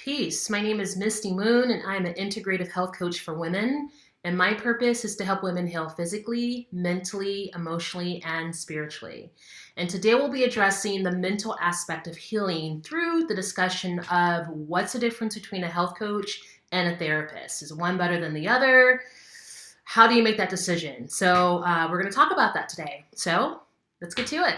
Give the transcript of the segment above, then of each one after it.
Peace. My name is Misty Moon, and I'm an integrative health coach for women. And my purpose is to help women heal physically, mentally, emotionally, and spiritually. And today we'll be addressing the mental aspect of healing through the discussion of what's the difference between a health coach and a therapist. Is one better than the other? How do you make that decision? So we're going to talk about that today. So let's get to it.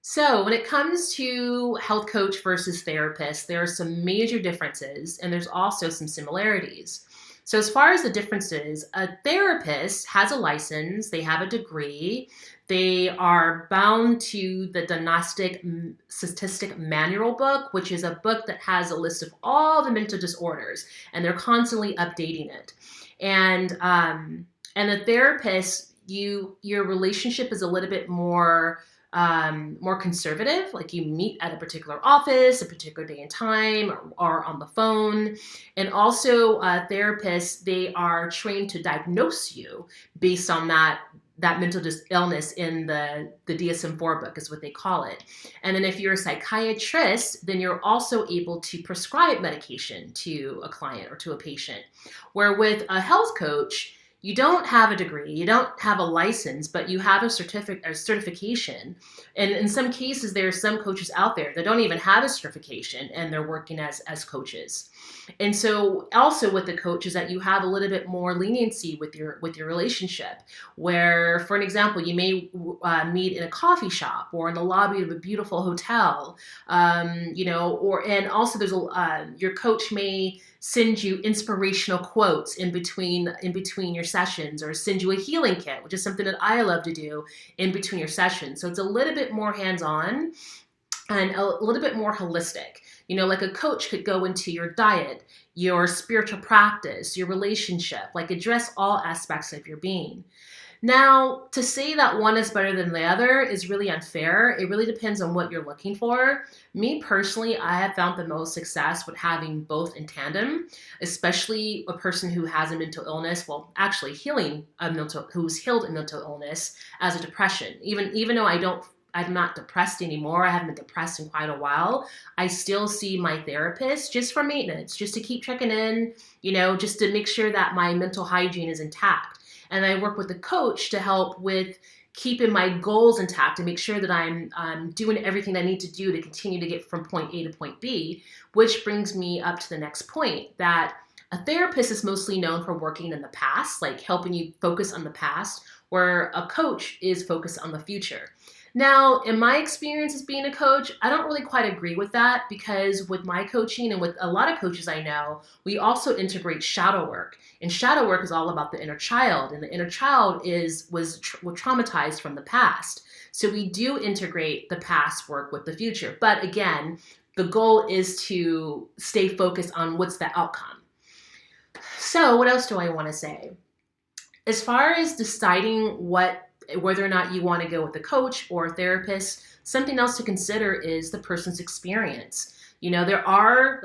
So when it comes to health coach versus therapist, there are some major differences and there's also some similarities. So as far as the differences, a therapist has a license, they have a degree, they are bound to the Diagnostic Statistic Manual book, which is a book that has a list of all the mental disorders, and they're constantly updating it. And a therapist, your relationship is a little bit more conservative, like you meet at a particular office, a particular day and time, or on the phone. And also therapists, they are trained to diagnose you based on that mental illness in the DSM-4 book is what they call it. And then if you're a psychiatrist, then you're also able to prescribe medication to a client or to a patient. Where with a health coach, you don't have a degree, you don't have a license, but you have a certification. And in some cases, there are some coaches out there that don't even have a certification and they're working as coaches. And so also with the coach is that you have a little bit more leniency with your relationship, where, for an example, you may meet in a coffee shop or in the lobby of a beautiful hotel, and also there's your coach may send you inspirational quotes in between your sessions, or send you a healing kit, which is something that I love to do in between your sessions. So it's a little bit more hands-on and a little bit more holistic. Like a coach could go into your diet, your spiritual practice, your relationship, like address all aspects of your being. Now, to say that one is better than the other is really unfair. It really depends on what you're looking for. Me personally, I have found the most success with having both in tandem, especially a person who has a mental illness, well, actually who's healed a mental illness as a depression. Even though I'm not depressed anymore, I haven't been depressed in quite a while, I still see my therapist just for maintenance, just to keep checking in, just to make sure that my mental hygiene is intact. And I work with a coach to help with keeping my goals intact and make sure that I'm doing everything I need to do to continue to get from point A to point B, which brings me up to the next point, that a therapist is mostly known for working in the past, like helping you focus on the past, where a coach is focused on the future. Now, in my experience as being a coach, I don't really quite agree with that, because with my coaching and with a lot of coaches I know, we also integrate shadow work. And shadow work is all about the inner child, and the inner child was traumatized from the past. So we do integrate the past work with the future. But again, the goal is to stay focused on what's the outcome. So what else do I want to say? As far as deciding whether or not you want to go with a coach or a therapist, something else to consider is the person's experience. There are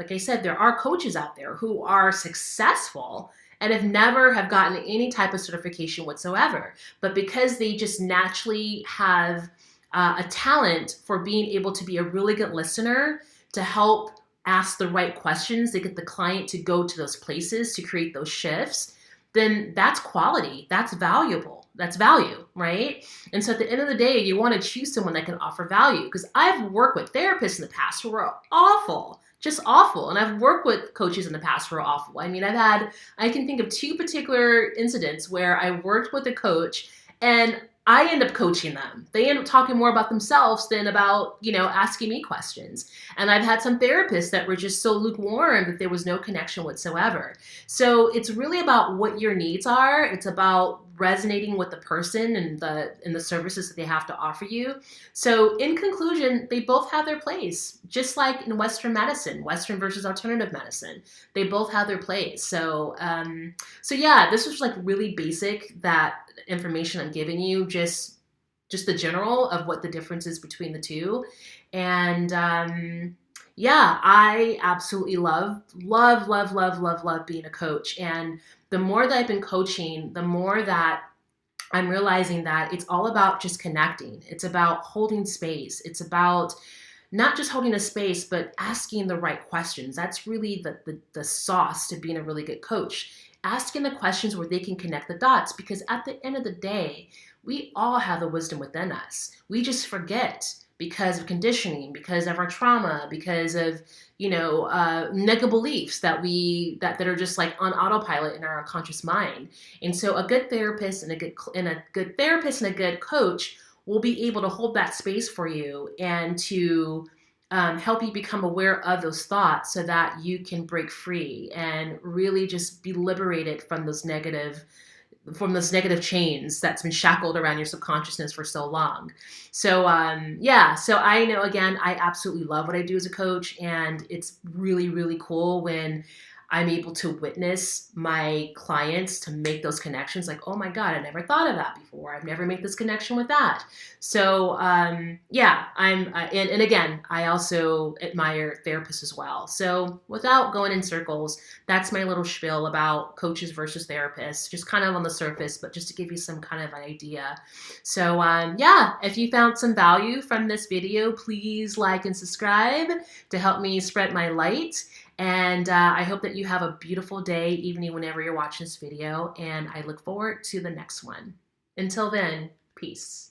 coaches out there who are successful and have gotten any type of certification whatsoever. But because they just naturally have a talent for being able to be a really good listener, to help ask the right questions, to get the client to go to those places, to create those shifts, then that's quality, that's valuable, that's value, right? And so at the end of the day, you want to choose someone that can offer value, because I've worked with therapists in the past who were awful, just awful. And I've worked with coaches in the past who are awful. I mean, I can think of two particular incidents where I worked with a coach and I end up coaching them. They end up talking more about themselves than about, asking me questions. And I've had some therapists that were just so lukewarm that there was no connection whatsoever. So it's really about what your needs are. It's about resonating with the person and the services that they have to offer you. So in conclusion, they both have their place, just like in Western medicine, Western versus alternative medicine. They both have their place. So yeah, this was like really basic, that information I'm giving you, just the general of what the difference is between the two. And yeah, I absolutely love being a coach. And the more that I've been coaching, the more that I'm realizing that it's all about just connecting. It's about holding space. It's about not just holding a space, but asking the right questions. That's really the sauce to being a really good coach. Asking the questions where they can connect the dots, because at the end of the day, we all have the wisdom within us. We just forget because of conditioning, because of our trauma, because of negative beliefs that are just like on autopilot in our unconscious mind. And so a good therapist and a good coach will be able to hold that space for you and to help you become aware of those thoughts so that you can break free and really just be liberated from those negative chains that's been shackled around your subconsciousness for so long. So so I know, again, I absolutely love what I do as a coach, and it's really, really cool when I'm able to witness my clients to make those connections. Like, oh my God, I never thought of that before. I've never made this connection with that. So and again, I also admire therapists as well. So without going in circles, that's my little spiel about coaches versus therapists, just kind of on the surface, but just to give you some kind of an idea. So if you found some value from this video, please like and subscribe to help me spread my light. And I hope that you have a beautiful day, evening, whenever you're watching this video. And I look forward to the next one. Until then, peace.